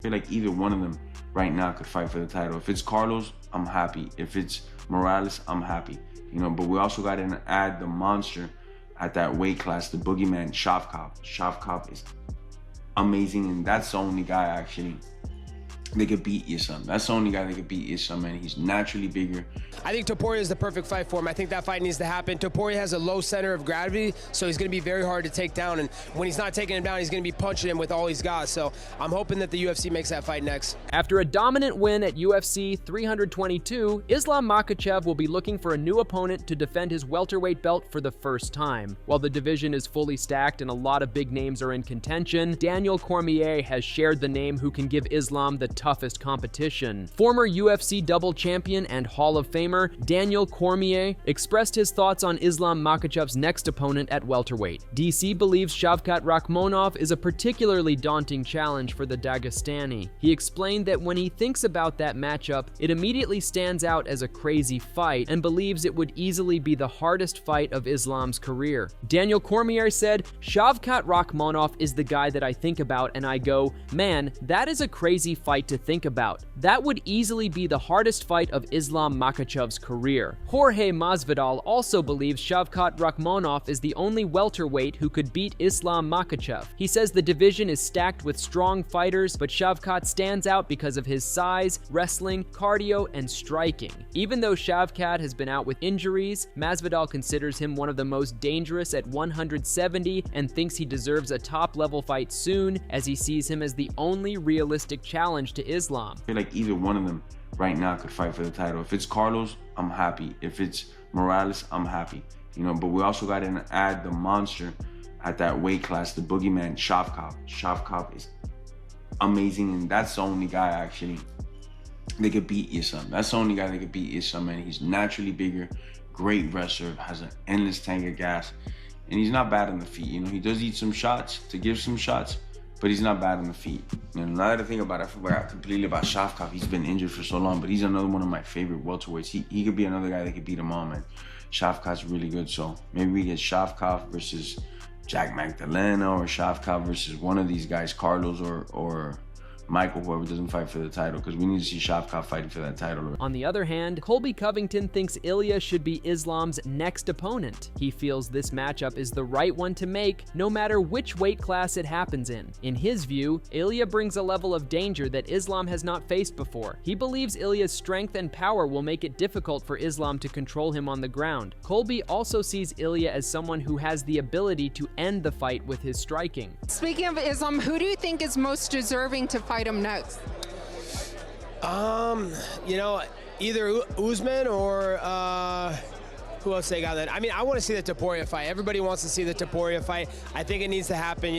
I feel like either one of them right now could fight for the title. If it's Carlos, I'm happy. If it's Morales, I'm happy. But we also got to add the monster at that weight class, the boogeyman, Shavkat. Shavkat is amazing, and that's the only guy actually they could beat Islam. That's the only guy that could beat Islam, and he's naturally bigger. I think Topuria is the perfect fight for him. I think that fight needs to happen. Topuria has a low center of gravity, so he's going to be very hard to take down, and when he's not taking him down, he's going to be punching him with all he's got. So I'm hoping that the UFC makes that fight next. After a dominant win at UFC 322, Islam Makhachev will be looking for a new opponent to defend his welterweight belt for the first time. While the division is fully stacked and a lot of big names are in contention, Daniel Cormier has shared the name who can give Islam the toughest competition. Former UFC double champion and Hall of Famer Daniel Cormier expressed his thoughts on Islam Makhachev's next opponent at welterweight. DC believes Shavkat Rakhmonov is a particularly daunting challenge for the Dagestani. He explained that when he thinks about that matchup, it immediately stands out as a crazy fight and believes it would easily be the hardest fight of Islam's career. Daniel Cormier said, "Shavkat Rakhmonov is the guy that I think about and I go, man, that is a crazy fight to think about. That would easily be the hardest fight of Islam Makhachev's career." Jorge Masvidal also believes Shavkat Rakhmonov is the only welterweight who could beat Islam Makhachev. He says the division is stacked with strong fighters, but Shavkat stands out because of his size, wrestling, cardio, and striking. Even though Shavkat has been out with injuries, Masvidal considers him one of the most dangerous at 170 and thinks he deserves a top-level fight soon, as he sees him as the only realistic challenge to Islam. I feel like either one of them right now could fight for the title. If it's Carlos, I'm happy. If it's Morales, I'm happy. But we also got to add the monster at that weight class, the boogeyman, Shavkat. Shavkat is amazing, and that's the only guy actually they could beat Islam. That's the only guy that could beat Islam, and he's naturally bigger, great wrestler, has an endless tank of gas, and he's not bad on the feet. He does eat some shots to give some shots, but he's not bad on the feet. Now that I think about it, I forgot completely about Shavkat. He's been injured for so long, but he's another one of my favorite welterweights. He could be another guy that could beat him all, man. Shavkat's really good, so maybe we get Shavkat versus Jack Magdalena, or Shavkat versus one of these guys, Carlos or Michael, whoever doesn't fight for the title, because we need to see Shavkat fighting for that title. On the other hand, Colby Covington thinks Ilya should be Islam's next opponent. He feels this matchup is the right one to make, no matter which weight class it happens in. In his view, Ilya brings a level of danger that Islam has not faced before. He believes Ilya's strength and power will make it difficult for Islam to control him on the ground. Colby also sees Ilya as someone who has the ability to end the fight with his striking. Speaking of Islam, who do you think is most deserving to fight him next? Either Usman or who else they got that? I mean, I want to see the Topuria fight. Everybody wants to see the Topuria fight. I think it needs to happen.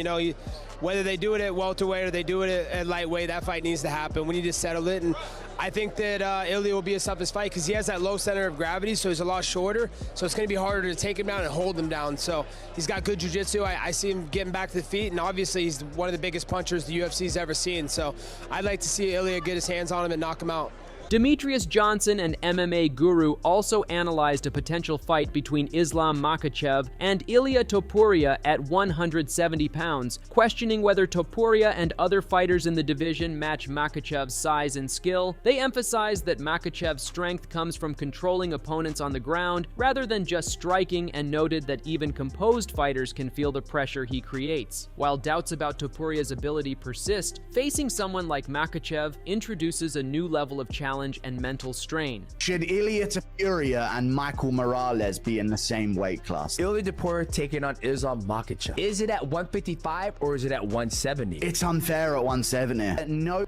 Whether they do it at welterweight or they do it at lightweight, that fight needs to happen. We need to settle it, and I think that Ilya will be a toughest fight because he has that low center of gravity, so he's a lot shorter. So it's going to be harder to take him down and hold him down. So he's got good jiu-jitsu. I see him getting back to the feet, and obviously he's one of the biggest punchers the UFC's ever seen. So I'd like to see Ilya get his hands on him and knock him out. Demetrius Johnson, an MMA guru, also analyzed a potential fight between Islam Makhachev and Ilia Topuria at 170 pounds, questioning whether Topuria and other fighters in the division match Makhachev's size and skill. They emphasized that Makhachev's strength comes from controlling opponents on the ground rather than just striking, and noted that even composed fighters can feel the pressure he creates. While doubts about Topuria's ability persist, facing someone like Makhachev introduces a new level of challenge and mental strain. Should Ilia Topuria and Michael Morales be in the same weight class? Ilia Topuria taking on Islam Makhachev. Is it at 155 or is it at 170? It's unfair at 170. At no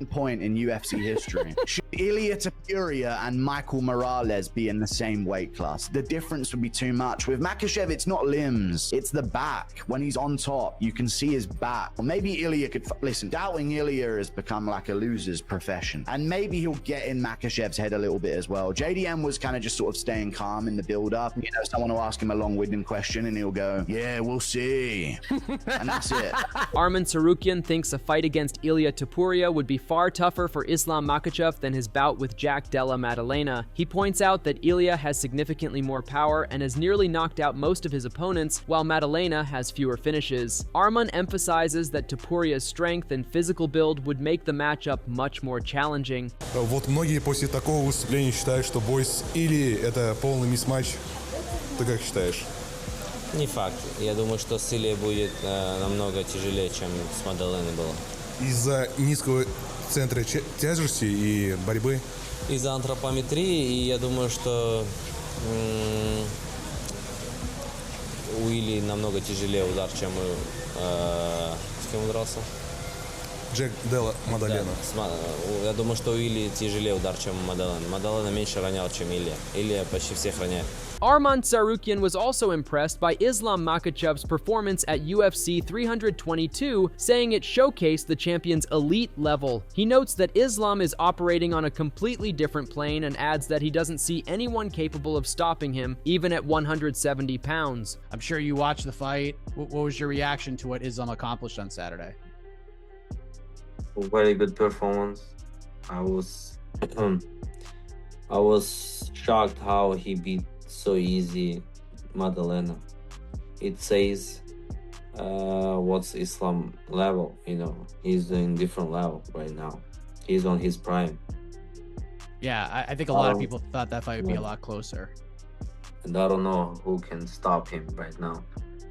point in UFC history should Ilia Topuria and Michael Morales be in the same weight class. The difference would be too much. With Makhachev, it's not limbs, it's the back. When he's on top, you can see his back. Or maybe Ilia could listen. Doubting Ilia has become like a loser's profession, and maybe he'll get in Makhachev's head a little bit as well. JDM was kind of just sort of staying calm in the build-up. Someone will ask him a long-winded question and he'll go, "Yeah, we'll see," and that's it. Arman Sarukian thinks a fight against Ilia Topuria would be far tougher for Islam Makhachev than his his bout with Jack Della Maddalena. He points out that Ilya has significantly more power and has nearly knocked out most of his opponents, while Maddalena has fewer finishes. Arman emphasizes that Topuria's strength and physical build would make the matchup much more challenging. Вот многие после такого выступления считают, что бой с Ильей – это полный мисс-матч. Ты как считаешь? Не факт. Я думаю, что с Ильей будет намного тяжелее, чем с Маддаленой было. Из-за низкого центра тяжести и борьбы? Из-за антропометрии, и я думаю, что у Ильи намного тяжелее удар, чем с кем он дрался? Джек Делла Мадалена. Да, я думаю, что у Ильи тяжелее удар, чем у Мадалена. Мадалена меньше ронял, чем Илья. Илья почти всех роняет. Arman Tsarukyan was also impressed by Islam Makhachev's performance at UFC 322, saying it showcased the champion's elite level. He notes that Islam is operating on a completely different plane and adds that he doesn't see anyone capable of stopping him, even at 170 pounds. I'm sure you watched the fight. What was your reaction to what Islam accomplished on Saturday? Very good performance. I was shocked how he beat so easy Maddalena. It says what's Islam level, you know. He's in different level right now. He's on his prime. Yeah, I think a lot of people thought that fight would be a lot closer. And I don't know who can stop him right now.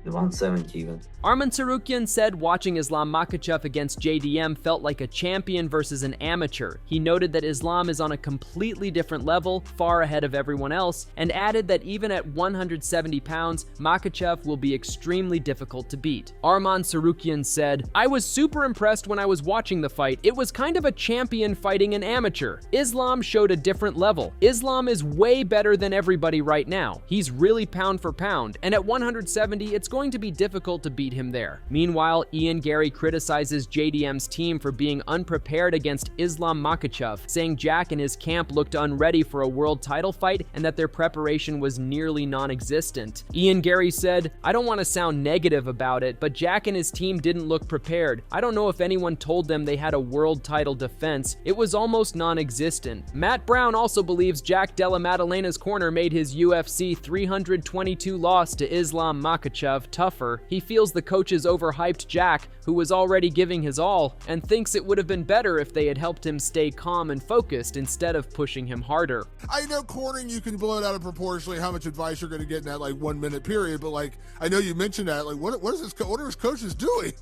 The 170 even. Arman Tsarukyan said watching Islam Makhachev against JDM felt like a champion versus an amateur. He noted that Islam is on a completely different level, far ahead of everyone else, and added that even at 170 pounds, Makhachev will be extremely difficult to beat. Arman Tsarukyan said, "I was super impressed when I was watching the fight. It was kind of a champion fighting an amateur. Islam showed a different level. Islam is way better than everybody right now. He's really pound for pound, and at 170, it's going to be difficult to beat him there." Meanwhile, Ian Gary criticizes JDM's team for being unprepared against Islam Makhachev, saying Jack and his camp looked unready for a world title fight and that their preparation was nearly non-existent. Ian Gary said, "I don't want to sound negative about it, but Jack and his team didn't look prepared. I don't know if anyone told them they had a world title defense. It was almost non-existent." Matt Brown also believes Jack Della Maddalena's corner made his UFC 322 loss to Islam Makhachev tougher. He feels the coaches overhyped Jack, who was already giving his all, and thinks it would have been better if they had helped him stay calm and focused instead of pushing him harder. I know cornering, you can blow it out of proportionally how much advice you're going to get in that 1 minute period, but I know you mentioned that. What are his coaches doing?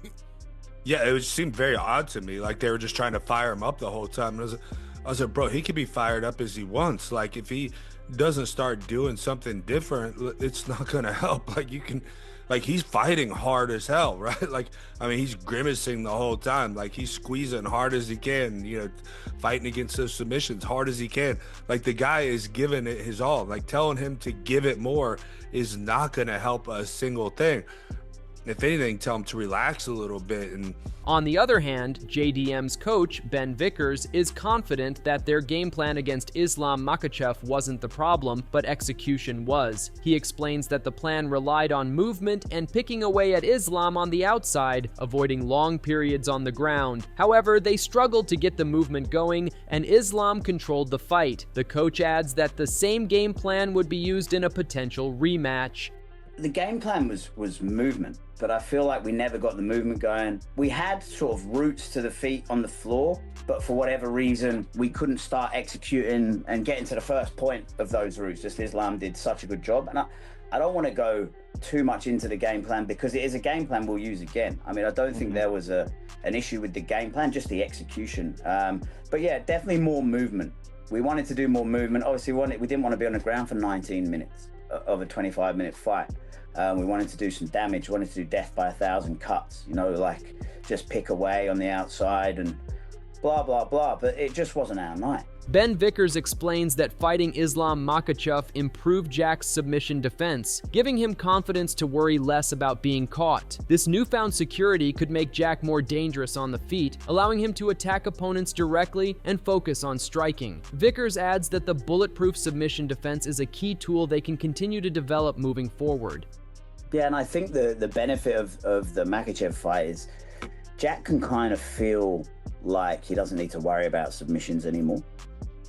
Yeah, it seemed very odd to me. Like they were just trying to fire him up the whole time. I was like, bro, he can be fired up as he wants. Like if he doesn't start doing something different, it's not going to help. He's fighting hard as hell, right? He's grimacing the whole time. He's squeezing hard as he can, fighting against those submissions hard as he can. The guy is giving it his all. Telling him to give it more is not going to help a single thing. If anything, tell him to relax a little bit. And on the other hand, JDM's coach, Ben Vickers, is confident that their game plan against Islam Makhachev wasn't the problem, but execution was. He explains that the plan relied on movement and picking away at Islam on the outside, avoiding long periods on the ground. However, they struggled to get the movement going, and Islam controlled the fight. The coach adds that the same game plan would be used in a potential rematch. The game plan was movement, but I feel like we never got the movement going. We had sort of roots to the feet on the floor, but for whatever reason, we couldn't start executing and getting to the first point of those roots. Just Islam did such a good job. And I don't want to go too much into the game plan because it is a game plan we'll use again. I don't think there was an issue with the game plan, just the execution. But yeah, definitely more movement. We wanted to do more movement. Obviously, we didn't want to be on the ground for 19 minutes of a 25-minute fight. We wanted to do some damage, wanted to do death by 1,000 cuts, just pick away on the outside and blah, blah, blah, but it just wasn't our night. Ben Vickers explains that fighting Islam Makhachev improved Jack's submission defense, giving him confidence to worry less about being caught. This newfound security could make Jack more dangerous on the feet, allowing him to attack opponents directly and focus on striking. Vickers adds that the bulletproof submission defense is a key tool they can continue to develop moving forward. Yeah, and I think the benefit of the Makhachev fight is Jack can kind of feel like he doesn't need to worry about submissions anymore.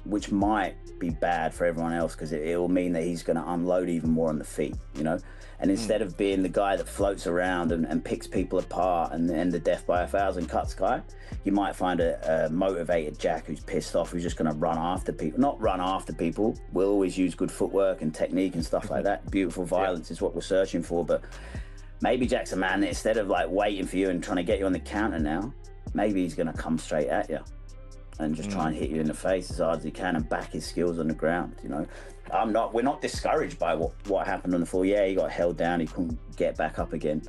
which might be bad for everyone else because it will mean that he's going to unload even more on the feet, you know? And instead of being the guy that floats around and picks people apart and the death by 1,000 cuts guy, you might find a motivated Jack who's pissed off, who's just going to run after people. Not run after people. We'll always use good footwork and technique and stuff like that. Beautiful violence is what we're searching for. But maybe Jack's a man that instead of like waiting for you and trying to get you on the counter now, maybe he's going to come straight at you and just try and hit you in the face as hard as he can and back his skills on the ground, you know. We're not discouraged by what happened on the floor. Yeah, he got held down, he couldn't get back up again.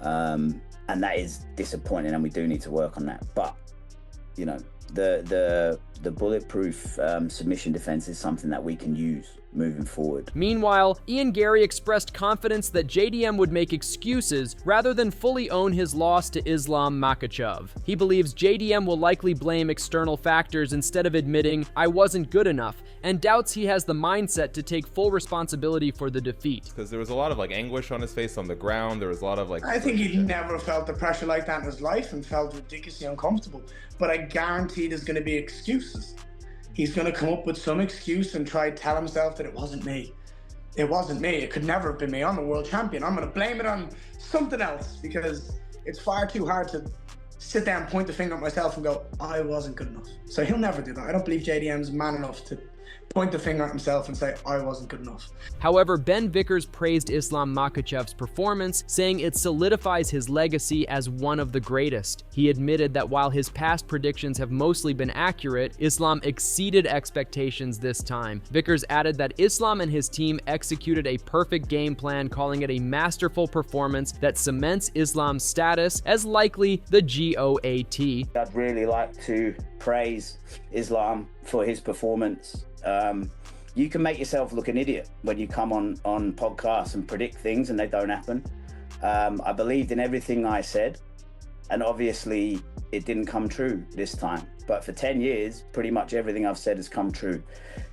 And that is disappointing and we do need to work on that. But, you know, the bulletproof submission defense is something that we can use moving forward. Meanwhile, Ian Gary expressed confidence that JDM would make excuses rather than fully own his loss to Islam Makhachev. He believes JDM will likely blame external factors instead of admitting, "I wasn't good enough," and doubts he has the mindset to take full responsibility for the defeat. Because there was a lot of anguish on his face on the ground. There was a lot of I think he never felt the pressure like that in his life and felt ridiculously uncomfortable. But I guarantee there's going to be excuses. He's going to come up with some excuse and try to tell himself that it wasn't me. It wasn't me. It could never have been me. I'm the world champion. I'm going to blame it on something else because it's far too hard to sit down, point the finger at myself and go, I wasn't good enough. So he'll never do that. I don't believe JDM's man enough to point the finger at himself and say, I wasn't good enough. However, Ben Vickers praised Islam Makhachev's performance, saying it solidifies his legacy as one of the greatest. He admitted that while his past predictions have mostly been accurate, Islam exceeded expectations this time. Vickers added that Islam and his team executed a perfect game plan, calling it a masterful performance that cements Islam's status as likely the GOAT. I'd really like to praise Islam for his performance. You can make yourself look an idiot when you come on podcasts and predict things and they don't happen. I believed in everything I said, and obviously it didn't come true this time. But for 10 years, pretty much everything I've said has come true.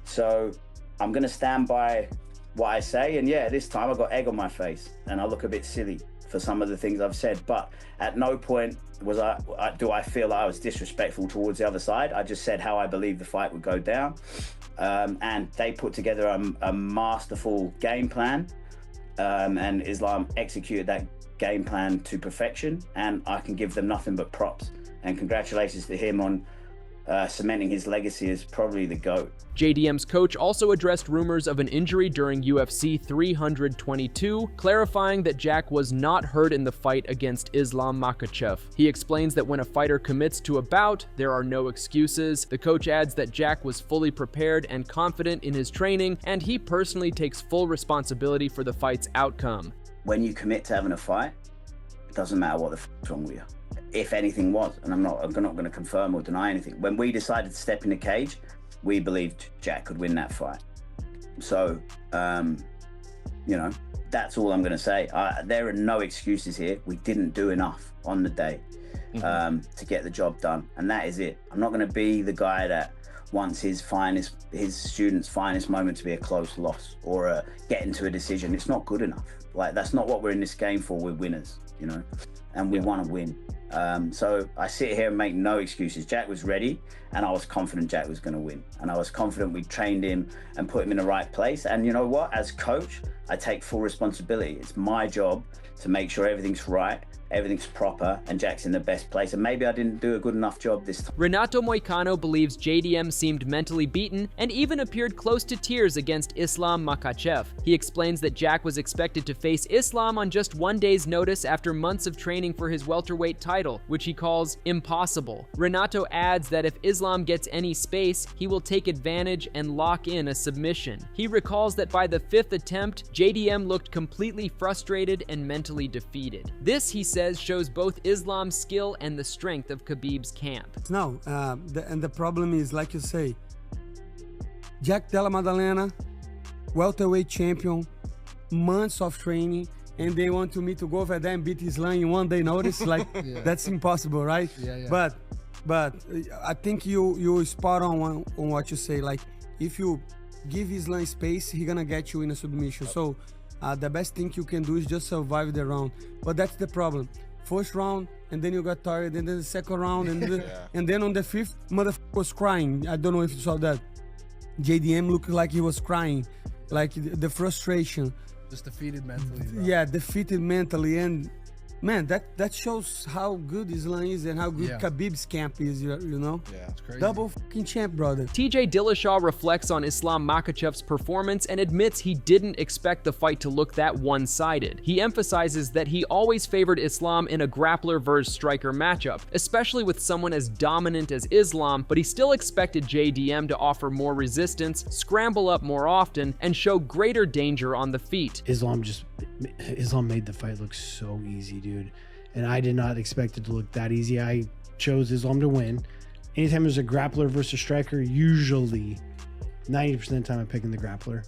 So I'm going to stand by what I say. And yeah, this time I got egg on my face and I look a bit silly for some of the things I've said. But at no point do I feel I was disrespectful towards the other side. I just said how I believe the fight would go down. And they put together a masterful game plan, and Islam executed that game plan to perfection, and I can give them nothing but props. And congratulations to him on cementing his legacy as probably the GOAT. JDM's coach also addressed rumors of an injury during UFC 322, clarifying that Jack was not hurt in the fight against Islam Makhachev. He explains that when a fighter commits to a bout, there are no excuses. The coach adds that Jack was fully prepared and confident in his training, and he personally takes full responsibility for the fight's outcome. When you commit to having a fight, it doesn't matter what the f***'s wrong with you. If anything was, and I'm not going to confirm or deny anything. When we decided to step in the cage, we believed Jack could win that fight. So, you know, that's all I'm going to say. There are no excuses here. We didn't do enough on the day to get the job done, and that is it. I'm not going to be the guy that wants his students' finest moment to be a close loss or getting to a decision. It's not good enough. Like, that's not what we're in this game for. We're winners, you know, and we want to win. So I sit here and make no excuses. Jack was ready, and I was confident Jack was going to win. And I was confident we trained him and put him in the right place. And you know what? As coach, I take full responsibility. It's my job to make sure everything's right, everything's proper, and Jack's in the best place. And maybe I didn't do a good enough job this time. Renato Moicano believes JDM seemed mentally beaten and even appeared close to tears against Islam Makhachev. He explains that Jack was expected to face Islam on just 1 day's notice after months of training for his welterweight title, which he calls impossible. Renato adds that if Islam gets any space, he will take advantage and lock in a submission. He recalls that by the 5th attempt, JDM looked completely frustrated and mentally defeated. This, he says, shows both Islam's skill and the strength of Khabib's camp. No, and the problem is, like you say, Jack Della Maddalena, welterweight champion, months of training, and they want me to go over there and beat Islam in 1 day notice. Like, that's impossible, right? Yeah. But I think you spot on what you say. Like, if you give Islam space, he gonna get you in a submission. So the best thing you can do is just survive the round. But that's the problem. First round, and then you got tired, and then the second round, and then on the 5th, motherfucker was crying. I don't know if you saw that. JDM looked like he was crying, like the frustration. Just defeated mentally. Bro. Yeah, defeated mentally, and man, that shows how good Islam is and how good Khabib's camp is. You know? Yeah, it's crazy. Double fucking champ, brother. TJ Dillashaw reflects on Islam Makhachev's performance and admits he didn't expect the fight to look that one-sided. He emphasizes that he always favored Islam in a grappler versus striker matchup, especially with someone as dominant as Islam, but he still expected JDM to offer more resistance, scramble up more often, and show greater danger on the feet. Islam made the fight look so easy, dude. And I did not expect it to look that easy. I chose Islam to win. Anytime there's a grappler versus a striker, usually 90% of the time I'm picking the grappler.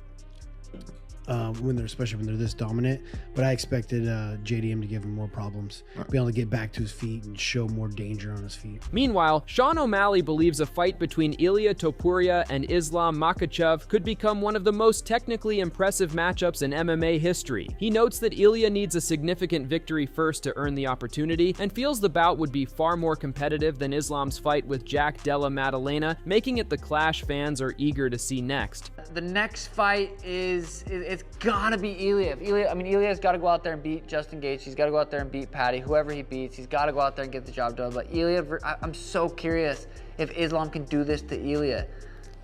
Especially when they're this dominant, but I expected JDM to give him more problems, be able to get back to his feet and show more danger on his feet. Meanwhile, Sean O'Malley believes a fight between Ilia Topuria and Islam Makhachev could become one of the most technically impressive matchups in MMA history. He notes that Ilia needs a significant victory first to earn the opportunity, and feels the bout would be far more competitive than Islam's fight with Jack Della Maddalena, making it the clash fans are eager to see next. The next fight it's gotta be Ilia. Ilia's gotta go out there and beat Justin Gaethje. He's gotta go out there and beat Patty. Whoever he beats, he's gotta go out there and get the job done. But Ilia, I'm so curious if Islam can do this to Ilia.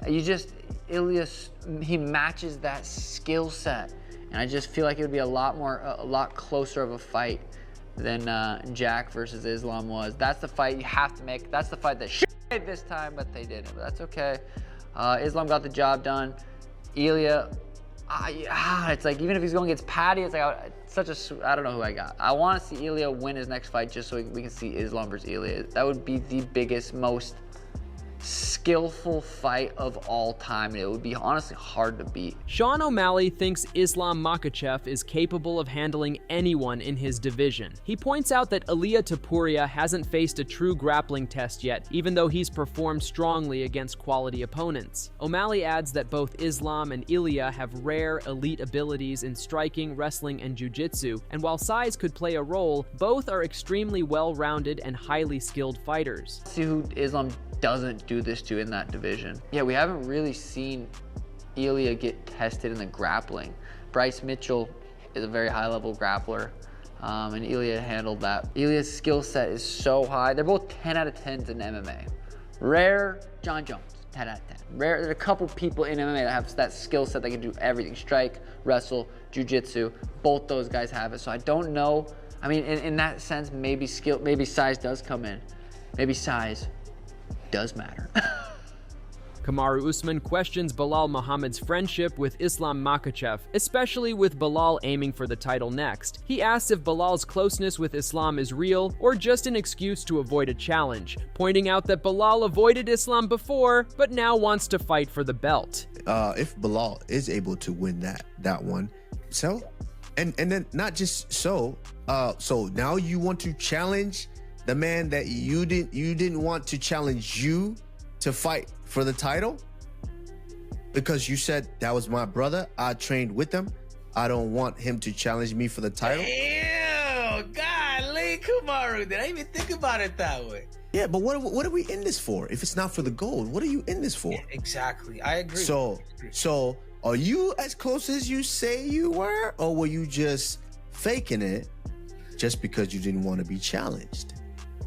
Ilia, he matches that skill set, and I just feel like it would be a lot closer of a fight than Jack versus Islam was. That's the fight you have to make. That's the fight that should have made this time, but they didn't. But that's okay. Islam got the job done. Ilia, it's like even if he's going against Patty, it's like I don't know who I got. I want to see Ilia win his next fight just so we can see Islam versus Ilia. That would be the biggest, most skillful fight of all time, and it would be honestly hard to beat. Sean O'Malley thinks Islam Makhachev is capable of handling anyone in his division. He points out that Ilia Topuria hasn't faced a true grappling test yet, even though he's performed strongly against quality opponents. O'Malley adds that both Islam and Ilia have rare, elite abilities in striking, wrestling, and jiu-jitsu, and while size could play a role, both are extremely well-rounded and highly skilled fighters. See who Islam doesn't do this to in that division. Yeah, we haven't really seen Ilia get tested in the grappling. Bryce Mitchell is a very high-level grappler, and Ilia handled that. Ilia's skill set is so high. They're both 10 out of 10s in MMA. Rare, John Jones, 10 out of 10. Rare, there's a couple people in MMA that have that skill set that can do everything. Strike, wrestle, jiu-jitsu, both those guys have it. So I don't know, in that sense, maybe size does come in. Maybe size does matter. Kamaru Usman questions Belal Muhammad's friendship with Islam Makhachev, especially with Belal aiming for the title next. He asks if Belal's closeness with Islam is real or just an excuse to avoid a challenge, pointing out that Belal avoided Islam before, but now wants to fight for the belt. If Belal is able to win that one, so, and then not just so now you want to challenge the man that you didn't want to challenge you to fight for the title because you said that was my brother. I trained with him. I don't want him to challenge me for the title. Ew, golly, Kamaru, did I even think about it that way? Yeah, but what are we in this for? If it's not for the gold, what are you in this for? Yeah, exactly, I agree. So are you as close as you say you were, or were you just faking it just because you didn't want to be challenged?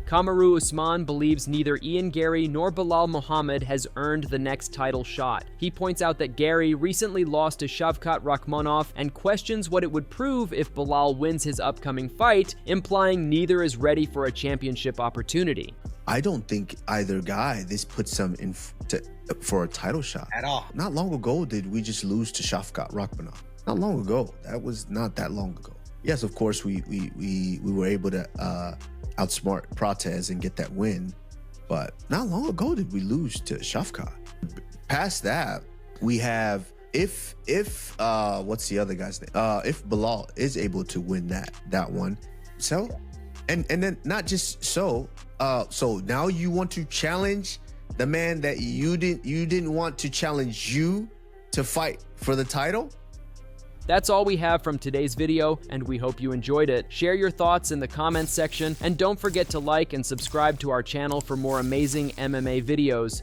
Kamaru Usman believes neither Ian Gary nor Belal Muhammad has earned the next title shot. He points out that Gary recently lost to Shavkat Rakhmonov and questions what it would prove if Belal wins his upcoming fight, implying neither is ready for a championship opportunity. I don't think either guy, this puts them in for a title shot. At all. Not long ago did we just lose to Shavkat Rakhmonov. Not long ago. That was not that long ago. Yes, of course, we were able to outsmart Prates and get that win, but not long ago did we lose to Shavkat. Past that, we have if what's the other guy's name? If Belal is able to win that one, so and then not just so now you want to challenge the man that you didn't want to challenge you to fight for the title. That's all we have from today's video, and we hope you enjoyed it. Share your thoughts in the comments section, and don't forget to like and subscribe to our channel for more amazing MMA videos.